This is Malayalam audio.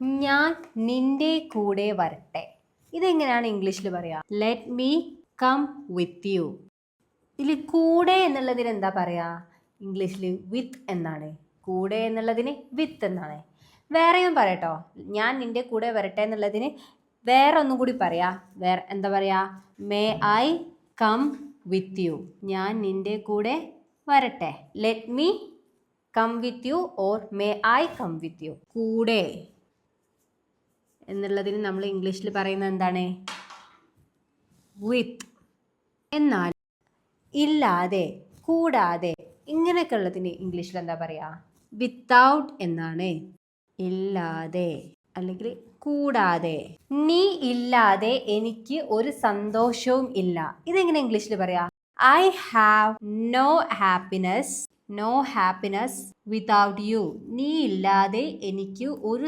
ഞാൻ നിന്റെ കൂടെ വരട്ടെ. ഇതെങ്ങനെയാണ് ഇംഗ്ലീഷിൽ പറയാ? Let me come with you. ഇതിൽ കൂടെ എന്നുള്ളതിന് എന്താ പറയാ? ഇംഗ്ലീഷിൽ വിത്ത് എന്നാണ്. കൂടെ എന്നുള്ളതിന് വിത്ത് എന്നാണ്. വേറെയും പറയട്ടോ. ഞാൻ നിന്റെ കൂടെ വരട്ടെ എന്നുള്ളതിന് വേറെ ഒന്നും കൂടി പറയാ. എന്താ പറയാ? May I come with you. ഞാൻ നിന്റെ കൂടെ വരട്ടെ. Let me come with you or may I come with you. കൂടെ എന്നുള്ളതിന് നമ്മൾ ഇംഗ്ലീഷിൽ പറയുന്നത് എന്താണ്? വിത്ത്. എന്നാൽ ഇല്ലാതെ, കൂടാതെ, ഇങ്ങനെയൊക്കെ ഉള്ളതിന് ഇംഗ്ലീഷിൽ എന്താ പറയുക? വിത്തൗട്ട് എന്നാണ്. ഇല്ലാതെ അല്ലെങ്കിൽ കൂടാതെ. നീ ഇല്ലാതെ എനിക്ക് ഒരു സന്തോഷവും ഇല്ല. ഇതെങ്ങനെ ഇംഗ്ലീഷിൽ പറയാ? I have no happiness without you. നീ ഇല്ലാതെ എനിക്ക് ഒരു